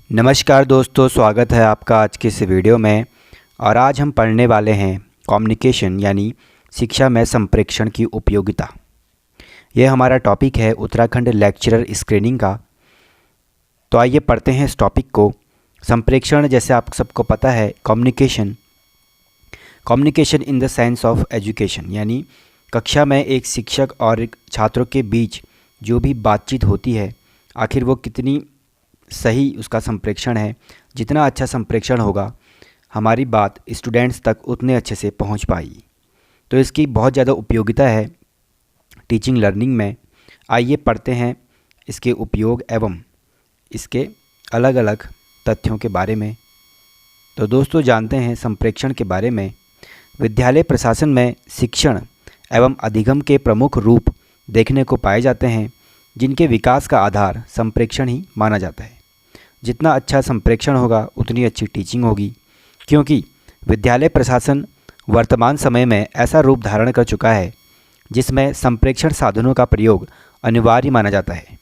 नमस्कार दोस्तों, स्वागत है आपका आज के इस वीडियो में। और आज हम पढ़ने वाले हैं कम्युनिकेशन यानी शिक्षा में संप्रेषण की उपयोगिता। ये हमारा टॉपिक है उत्तराखंड लेक्चरर स्क्रीनिंग का। तो आइए पढ़ते हैं इस टॉपिक को। संप्रेषण जैसे आप सबको पता है communication in the sense of education, यानी कक्षा में एक शिक्षक और एक छात्रों के बीच जो भी बातचीत होती है आखिर वो कितनी सही उसका संप्रेषण है। जितना अच्छा संप्रेषण होगा हमारी बात स्टूडेंट्स तक उतने अच्छे से पहुंच पाएगी। तो इसकी बहुत ज़्यादा उपयोगिता है टीचिंग लर्निंग में। आइए पढ़ते हैं इसके उपयोग एवं इसके अलग अलग तथ्यों के बारे में। तो दोस्तों जानते हैं संप्रेषण के बारे में। विद्यालय प्रशासन में शिक्षण एवं अधिगम के प्रमुख रूप देखने को पाए जाते हैं, जिनके विकास का आधार संप्रेषण ही माना जाता है। जितना अच्छा संप्रेषण होगा उतनी अच्छी टीचिंग होगी, क्योंकि विद्यालय प्रशासन वर्तमान समय में ऐसा रूप धारण कर चुका है जिसमें संप्रेषण साधनों का प्रयोग अनिवार्य माना जाता है।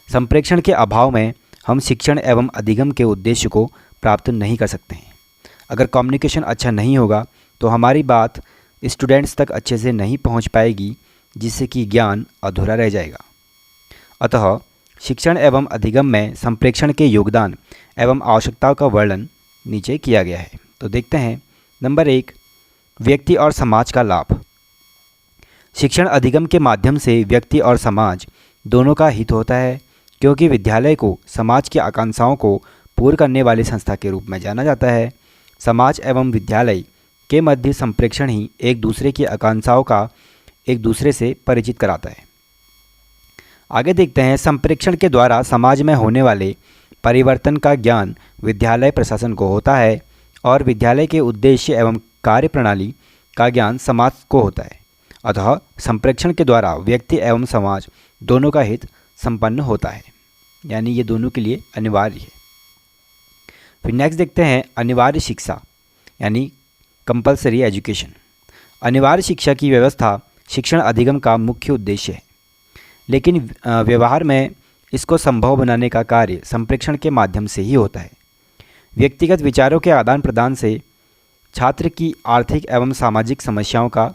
संप्रेषण के अभाव में हम शिक्षण एवं अधिगम के उद्देश्य को प्राप्त नहीं कर सकते हैं। अगर कम्युनिकेशन अच्छा नहीं होगा तो हमारी बात स्टूडेंट्स तक अच्छे से नहीं पहुंच पाएगी, जिससे कि ज्ञान अधूरा रह जाएगा। अतः शिक्षण एवं अधिगम में संप्रेषण के योगदान एवं आवश्यकताओं का वर्णन नीचे किया गया है। तो देखते हैं। नंबर 1, व्यक्ति और समाज का लाभ। शिक्षण अधिगम के माध्यम से व्यक्ति और समाज दोनों का हित होता है, क्योंकि विद्यालय को समाज की आकांक्षाओं को पूर्ण करने वाली संस्था के रूप में जाना जाता है। समाज एवं विद्यालय के मध्य संप्रेषण ही एक दूसरे की आकांक्षाओं का एक दूसरे से परिचित कराता है। आगे देखते हैं। संप्रेषण के द्वारा समाज में होने वाले परिवर्तन का ज्ञान विद्यालय प्रशासन को होता है और विद्यालय के उद्देश्य एवं कार्य प्रणाली का ज्ञान समाज को होता है। अतः संप्रेषण के द्वारा व्यक्ति एवं समाज दोनों का हित संपन्न होता है, यानी ये दोनों के लिए अनिवार्य है। फिर नेक्स्ट देखते हैं अनिवार्य शिक्षा यानी कंपलसरी एजुकेशन। अनिवार्य शिक्षा की व्यवस्था शिक्षण अधिगम का मुख्य उद्देश्य है, लेकिन व्यवहार में इसको संभव बनाने का कार्य संप्रेषण के माध्यम से ही होता है। व्यक्तिगत विचारों के आदान प्रदान से छात्र की आर्थिक एवं सामाजिक समस्याओं का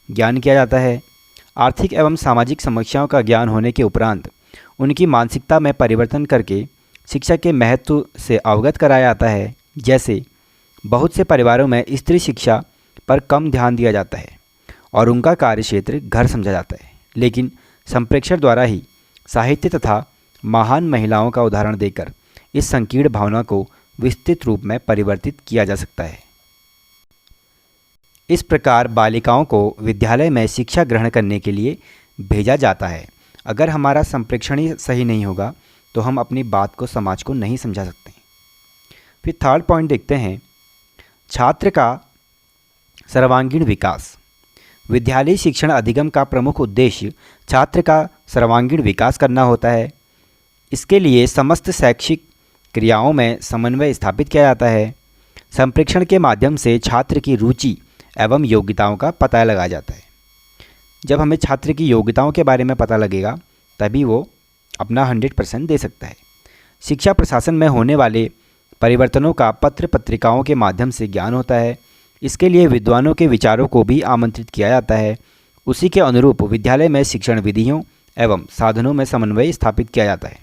ज्ञान किया जाता है। आर्थिक एवं सामाजिक समस्याओं का ज्ञान होने के उपरांत उनकी मानसिकता में परिवर्तन करके शिक्षा के महत्व से अवगत कराया जाता है। जैसे बहुत से परिवारों में स्त्री शिक्षा पर कम ध्यान दिया जाता है और उनका कार्यक्षेत्र घर समझा जाता है, लेकिन संप्रेषण द्वारा ही साहित्य तथा महान महिलाओं का उदाहरण देकर इस संकीर्ण भावना को विस्तृत रूप में परिवर्तित किया जा सकता है। इस प्रकार बालिकाओं को विद्यालय में शिक्षा ग्रहण करने के लिए भेजा जाता है। अगर हमारा संप्रेषण ही सही नहीं होगा तो हम अपनी बात को समाज को नहीं समझा सकते। फिर थर्ड पॉइंट देखते हैं, छात्र का सर्वांगीण विकास। विद्यालय शिक्षण अधिगम का प्रमुख उद्देश्य छात्र का सर्वांगीण विकास करना होता है। इसके लिए समस्त शैक्षिक क्रियाओं में समन्वय स्थापित किया जाता है। संप्रेषण के माध्यम से छात्र की रुचि एवं योग्यताओं का पता लगाया जाता है। जब हमें छात्र की योग्यताओं के बारे में पता लगेगा तभी वो अपना 100% दे सकता है। शिक्षा प्रशासन में होने वाले परिवर्तनों का पत्र पत्रिकाओं के माध्यम से ज्ञान होता है। इसके लिए विद्वानों के विचारों को भी आमंत्रित किया जाता है। उसी के अनुरूप विद्यालय में शिक्षण विधियों एवं साधनों में समन्वय स्थापित किया जाता है।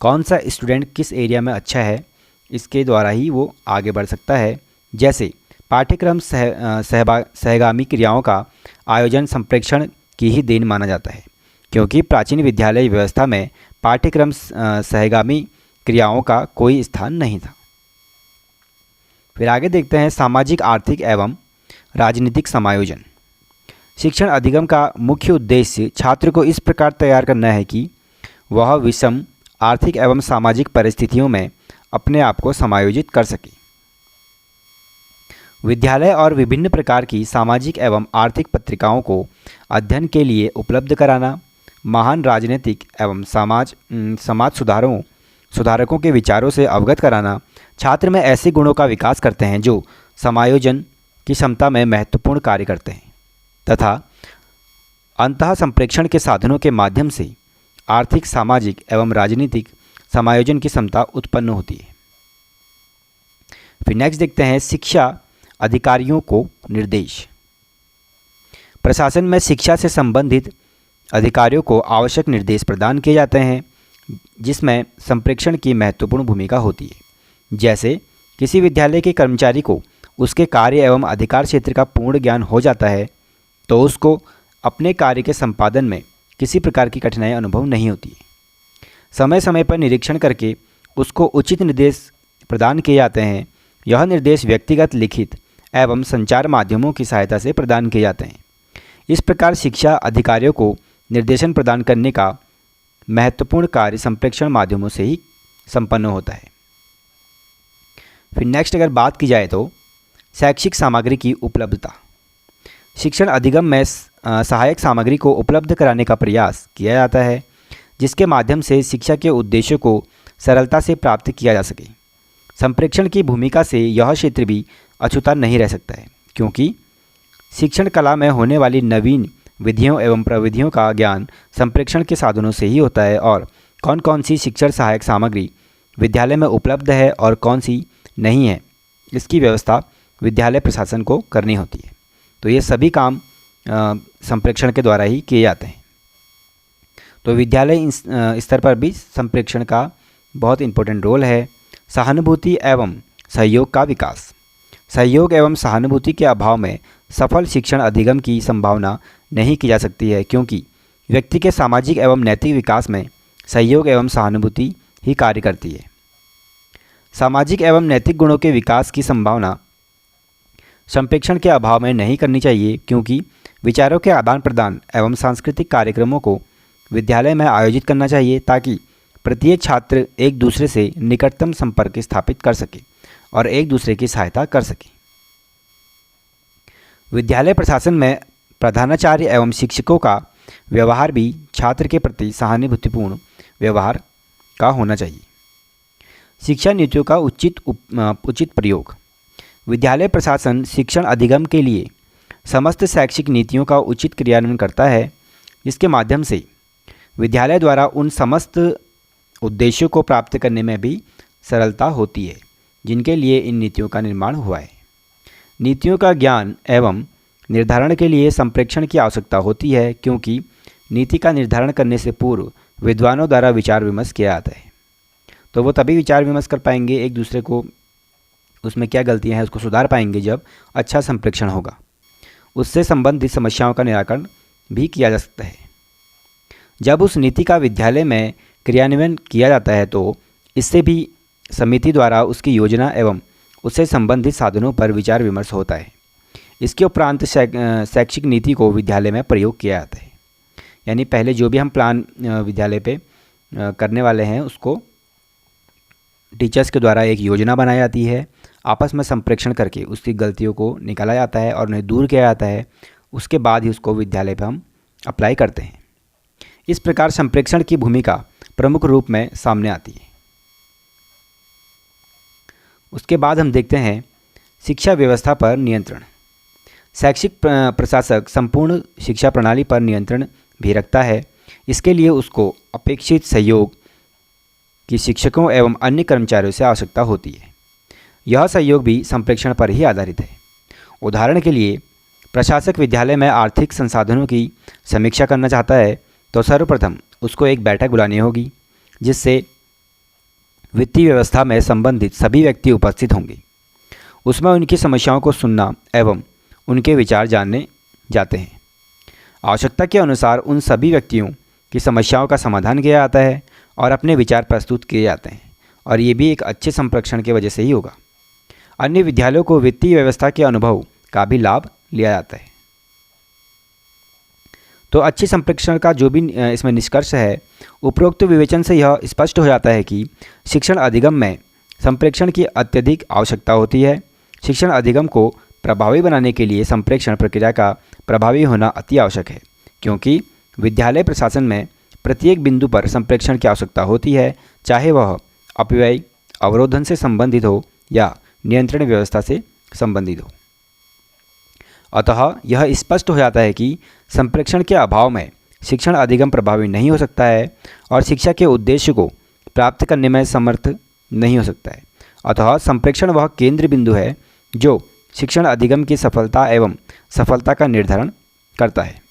कौन सा स्टूडेंट किस एरिया में अच्छा है, इसके द्वारा ही वो आगे बढ़ सकता है। जैसे पाठ्यक्रम सहगामी क्रियाओं का आयोजन संप्रेषण की ही देन माना जाता है, क्योंकि प्राचीन विद्यालय व्यवस्था में पाठ्यक्रम सहगामी क्रियाओं का कोई स्थान नहीं था। फिर आगे देखते हैं सामाजिक, आर्थिक एवं राजनीतिक समायोजन। शिक्षण अधिगम का मुख्य उद्देश्य छात्र को इस प्रकार तैयार करना है कि वह विषम आर्थिक एवं सामाजिक परिस्थितियों में अपने आप को समायोजित कर सके। विद्यालय और विभिन्न प्रकार की सामाजिक एवं आर्थिक पत्रिकाओं को अध्ययन के लिए उपलब्ध कराना, महान राजनीतिक एवं समाज सुधारकों के विचारों से अवगत कराना छात्र में ऐसे गुणों का विकास करते हैं जो समायोजन की क्षमता में महत्वपूर्ण कार्य करते हैं तथा अंतः संप्रेषण के साधनों के माध्यम से आर्थिक, सामाजिक एवं राजनीतिक समायोजन की क्षमता उत्पन्न होती है। फिर नेक्स्ट देखते हैं शिक्षा अधिकारियों को निर्देश। प्रशासन में शिक्षा से संबंधित अधिकारियों को आवश्यक निर्देश प्रदान किए जाते हैं, जिसमें संप्रेक्षण की महत्वपूर्ण भूमिका होती है। जैसे किसी विद्यालय के कर्मचारी को उसके कार्य एवं अधिकार क्षेत्र का पूर्ण ज्ञान हो जाता है तो उसको अपने कार्य के संपादन में किसी प्रकार की कठिनाई अनुभव नहीं होती है। समय समय पर निरीक्षण करके उसको उचित निर्देश प्रदान किए जाते हैं। यह निर्देश व्यक्तिगत, लिखित एवं संचार माध्यमों की सहायता से प्रदान किए जाते हैं। इस प्रकार शिक्षा अधिकारियों को निर्देशन प्रदान करने का महत्वपूर्ण कार्य संप्रेक्षण माध्यमों से ही संपन्न होता है। फिर नेक्स्ट अगर बात की जाए तो शैक्षिक सामग्री की उपलब्धता। शिक्षण अधिगम में सहायक सामग्री को उपलब्ध कराने का प्रयास किया जाता है, जिसके माध्यम से शिक्षा के उद्देश्यों को सरलता से प्राप्त किया जा सके। संप्रेक्षण की भूमिका से यह क्षेत्र भी अछूता नहीं रह सकता है, क्योंकि शिक्षण कला में होने वाली नवीन विधियों एवं प्रविधियों का ज्ञान संप्रेक्षण के साधनों से ही होता है और कौन कौन सी शिक्षण सहायक सामग्री विद्यालय में उपलब्ध है और कौन सी नहीं है, इसकी व्यवस्था विद्यालय प्रशासन को करनी होती है। तो ये सभी काम संप्रेक्षण के द्वारा ही किए जाते हैं। तो विद्यालय स्तर पर भी संप्रेक्षण का बहुत इम्पोर्टेंट रोल है। सहानुभूति एवं सहयोग का विकास। सहयोग एवं सहानुभूति के अभाव में सफल शिक्षण अधिगम की संभावना नहीं की जा सकती है, क्योंकि व्यक्ति के सामाजिक एवं नैतिक विकास में सहयोग एवं सहानुभूति ही कार्य करती है। सामाजिक एवं नैतिक गुणों के विकास की संभावना संप्रेक्षण के अभाव में नहीं करनी चाहिए, क्योंकि विचारों के आदान प्रदान एवं सांस्कृतिक कार्यक्रमों को विद्यालय में आयोजित करना चाहिए, ताकि प्रत्येक छात्र एक दूसरे से निकटतम संपर्क स्थापित कर सके और एक दूसरे की सहायता कर सके। विद्यालय प्रशासन में प्रधानाचार्य एवं शिक्षकों का व्यवहार भी छात्र के प्रति सहानुभूतिपूर्ण व्यवहार का होना चाहिए। शिक्षा नीतियों का उचित प्रयोग। विद्यालय प्रशासन शिक्षण अधिगम के लिए समस्त शैक्षिक नीतियों का उचित क्रियान्वयन करता है, जिसके माध्यम से विद्यालय द्वारा उन समस्त उद्देश्यों को प्राप्त करने में भी सरलता होती है, जिनके लिए इन नीतियों का निर्माण हुआ है। नीतियों का ज्ञान एवं निर्धारण के लिए संप्रेक्षण की आवश्यकता होती है, क्योंकि नीति का निर्धारण करने से पूर्व विद्वानों द्वारा विचार विमर्श किया जाता है। तो वो तभी विचार विमर्श कर पाएंगे, एक दूसरे को उसमें क्या गलतियां हैं उसको सुधार पाएंगे जब अच्छा संप्रेक्षण होगा। उससे संबंधित समस्याओं का निराकरण भी किया जा सकता है। जब उस नीति का विद्यालय में क्रियान्वयन किया जाता है तो इससे भी समिति द्वारा उसकी योजना एवं उससे संबंधित साधनों पर विचार विमर्श होता है। इसके उपरांत शैक्षिक नीति को विद्यालय में प्रयोग किया जाता है। यानी पहले जो भी हम प्लान विद्यालय पे करने वाले हैं उसको टीचर्स के द्वारा एक योजना बनाई जाती है, आपस में संप्रेक्षण करके उसकी गलतियों को निकाला जाता है और उन्हें दूर किया जाता है। उसके बाद ही उसको विद्यालय पर हम अप्लाई करते हैं। इस प्रकार संप्रेक्षण की भूमिका प्रमुख रूप में सामने आती है। उसके बाद हम देखते हैं शिक्षा व्यवस्था पर नियंत्रण। शैक्षिक प्रशासक संपूर्ण शिक्षा प्रणाली पर नियंत्रण भी रखता है। इसके लिए उसको अपेक्षित सहयोग की शिक्षकों एवं अन्य कर्मचारियों से आवश्यकता होती है। यह सहयोग भी संप्रेक्षण पर ही आधारित है। उदाहरण के लिए प्रशासक विद्यालय में आर्थिक संसाधनों की समीक्षा करना चाहता है तो सर्वप्रथम उसको एक बैठक बुलानी होगी, जिससे वित्तीय व्यवस्था में संबंधित सभी व्यक्ति उपस्थित होंगे। उसमें उनकी समस्याओं को सुनना एवं उनके विचार जानने जाते हैं। आवश्यकता के अनुसार उन सभी व्यक्तियों की समस्याओं का समाधान किया जाता है और अपने विचार प्रस्तुत किए जाते हैं, और ये भी एक अच्छे संप्रेक्षण की वजह से ही होगा। अन्य विद्यालयों को वित्तीय व्यवस्था के अनुभव का भी लाभ लिया जाता है। तो अच्छे संप्रेक्षण का जो भी इसमें निष्कर्ष है, उपरोक्त विवेचन से यह स्पष्ट हो जाता है कि शिक्षण अधिगम में संप्रेक्षण की अत्यधिक आवश्यकता होती है। शिक्षण अधिगम को प्रभावी बनाने के लिए संप्रेक्षण प्रक्रिया का प्रभावी होना अति आवश्यक है, क्योंकि विद्यालय प्रशासन में प्रत्येक बिंदु पर संप्रेक्षण की आवश्यकता होती है, चाहे वह अपव्यय अवरोधन से संबंधित हो या नियंत्रण व्यवस्था से संबंधित हो। अतः यह स्पष्ट हो जाता है कि संप्रेक्षण के अभाव में शिक्षण अधिगम प्रभावी नहीं हो सकता है और शिक्षा के उद्देश्य को प्राप्त करने में समर्थ नहीं हो सकता है। अतः संप्रेक्षण वह केंद्र बिंदु है जो शिक्षण अधिगम की सफलता एवं सफलता का निर्धारण करता है।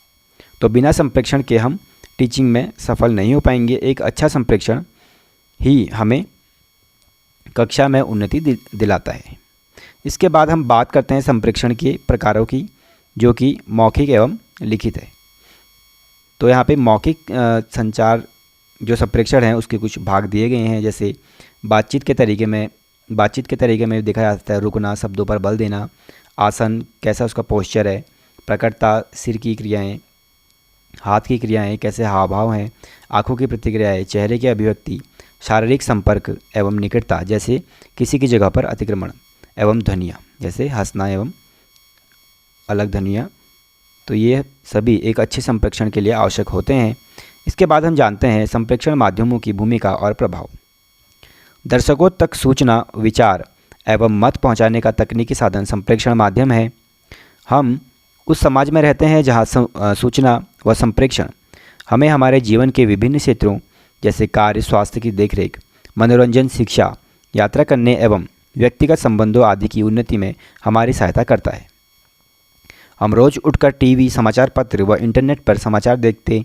तो बिना संप्रेक्षण के हम टीचिंग में सफल नहीं हो पाएंगे। एक अच्छा संप्रेक्षण ही हमें कक्षा में उन्नति दिलाता है। इसके बाद हम बात करते हैं संप्रेक्षण के प्रकारों की, जो कि मौखिक एवं लिखित है। तो यहाँ पे मौखिक संचार जो संप्रेक्षण है उसके कुछ भाग दिए गए हैं। जैसे बातचीत के तरीके में देखा जाता है रुकना, शब्दों पर बल देना, आसन कैसा उसका पोस्चर है, प्रकटता, सिर की क्रियाएं, हाथ की क्रियाएं, कैसे हाव भाव हैं, आँखों की प्रतिक्रियाएं, चेहरे की अभिव्यक्ति, शारीरिक संपर्क एवं निकटता, जैसे किसी की जगह पर अतिक्रमण, एवं ध्वनियाँ जैसे हंसना एवं अलग ध्वनियाँ। तो ये सभी एक अच्छे संप्रेक्षण के लिए आवश्यक होते हैं। इसके बाद हम जानते हैं संप्रेक्षण माध्यमों की भूमिका और प्रभाव। दर्शकों तक सूचना, विचार एवं मत पहुंचाने का तकनीकी साधन संप्रेक्षण माध्यम है। हम उस समाज में रहते हैं जहां सूचना व संप्रेक्षण हमें हमारे जीवन के विभिन्न क्षेत्रों जैसे कार्य, स्वास्थ्य की देखरेख, मनोरंजन, शिक्षा, यात्रा करने एवं व्यक्तिगत संबंधों आदि की उन्नति में हमारी सहायता करता है। हम रोज़ उठकर टीवी, समाचार पत्र व इंटरनेट पर समाचार देखते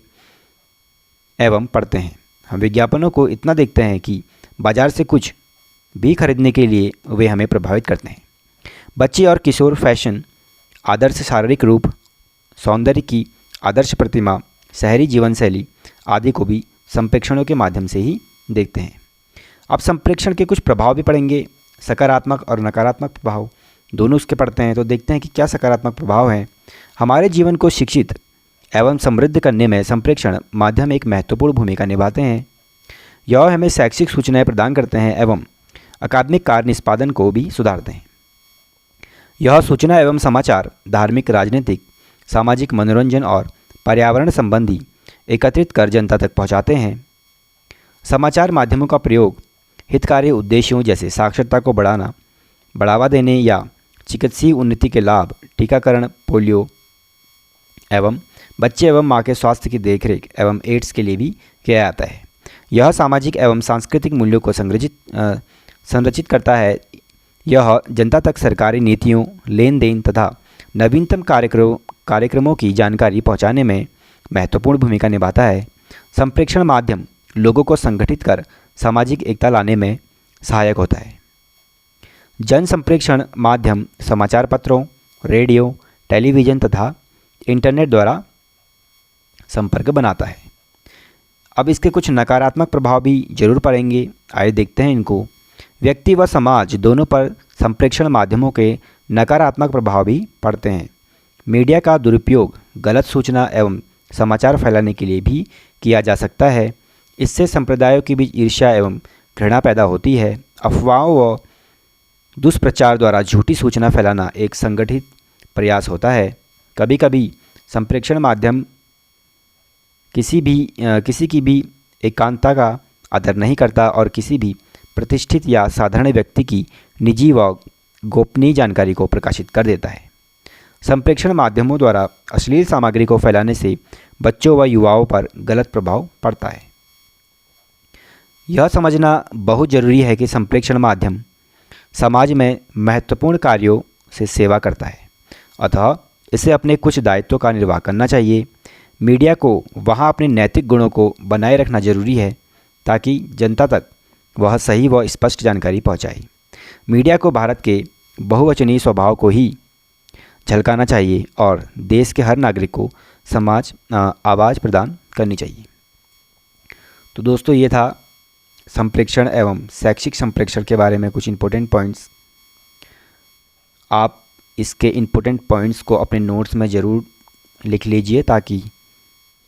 एवं पढ़ते हैं। हम विज्ञापनों को इतना देखते हैं कि बाजार से कुछ भी खरीदने के लिए वे हमें प्रभावित करते हैं। बच्चे और किशोर फैशन, आदर्श शारीरिक रूप, सौंदर्य की आदर्श प्रतिमा, शहरी जीवन शैली आदि को भी संप्रेक्षणों के माध्यम से ही देखते हैं। अब संप्रेक्षण के कुछ प्रभाव भी पढ़ेंगे, सकारात्मक और नकारात्मक प्रभाव दोनों उसके पढ़ते हैं। तो देखते हैं कि क्या सकारात्मक प्रभाव है। हमारे जीवन को शिक्षित एवं समृद्ध करने में संप्रेक्षण माध्यम एक महत्वपूर्ण भूमिका निभाते हैं। यह हमें शैक्षिक सूचनाएं प्रदान करते हैं एवं अकादमिक कार्य निष्पादन को भी सुधारते हैं। यह सूचना एवं समाचार धार्मिक, राजनीतिक, सामाजिक, मनोरंजन और पर्यावरण संबंधी एकत्रित कर जनता तक पहुंचाते हैं। समाचार माध्यमों का प्रयोग हितकारी उद्देश्यों जैसे साक्षरता को बढ़ावा देने या चिकित्सीय उन्नति के लाभ, टीकाकरण, पोलियो एवं बच्चे एवं माँ के स्वास्थ्य की देखरेख एवं एड्स के लिए भी किया जाता है। यह सामाजिक एवं सांस्कृतिक मूल्यों को संरचित करता है। यह जनता तक सरकारी नीतियों, लेन देन तथा नवीनतम कार्यक्रमों की जानकारी पहुंचाने में महत्वपूर्ण भूमिका निभाता है। संप्रेक्षण माध्यम लोगों को संगठित कर सामाजिक एकता लाने में सहायक होता है। जन संप्रेक्षण माध्यम समाचार पत्रों, रेडियो, टेलीविज़न तथा इंटरनेट द्वारा संपर्क बनाता है। अब इसके कुछ नकारात्मक प्रभाव भी जरूर पड़ेंगे, आइए देखते हैं इनको। व्यक्ति व समाज दोनों पर संप्रेक्षण माध्यमों के नकारात्मक प्रभाव भी पड़ते हैं। मीडिया का दुरुपयोग गलत सूचना एवं समाचार फैलाने के लिए भी किया जा सकता है। इससे संप्रदायों के बीच ईर्ष्या एवं घृणा पैदा होती है। अफवाहों व दुष्प्रचार द्वारा झूठी सूचना फैलाना एक संगठित प्रयास होता है। कभी कभी संप्रेक्षण माध्यम किसी की भी एकांतता का आदर नहीं करता और किसी भी प्रतिष्ठित या साधारण व्यक्ति की निजी व गोपनीय जानकारी को प्रकाशित कर देता है। संप्रेक्षण माध्यमों द्वारा अश्लील सामग्री को फैलाने से बच्चों व युवाओं पर गलत प्रभाव पड़ता है। यह समझना बहुत जरूरी है कि संप्रेक्षण माध्यम समाज में महत्वपूर्ण कार्यों से सेवा करता है, अतः इसे अपने कुछ दायित्वों का निर्वाह करना चाहिए। मीडिया को वहाँ अपने नैतिक गुणों को बनाए रखना जरूरी है ताकि जनता तक वह सही व स्पष्ट जानकारी पहुँचाए। मीडिया को भारत के बहुवचनीय स्वभाव को ही झलकाना चाहिए और देश के हर नागरिक को आवाज़ प्रदान करनी चाहिए। तो दोस्तों, ये था संप्रेक्षण एवं शैक्षिक संप्रेक्षण के बारे में कुछ इम्पोर्टेंट पॉइंट्स। आप इसके इम्पोर्टेंट पॉइंट्स को अपने नोट्स में ज़रूर लिख लीजिए ताकि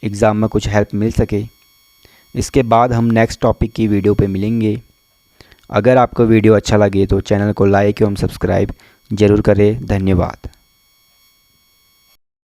एग्ज़ाम में कुछ हेल्प मिल सके। इसके बाद हम नेक्स्ट टॉपिक की वीडियो पे मिलेंगे। अगर आपको वीडियो अच्छा लगे तो चैनल को लाइक एवं सब्सक्राइब ज़रूर करें। धन्यवाद।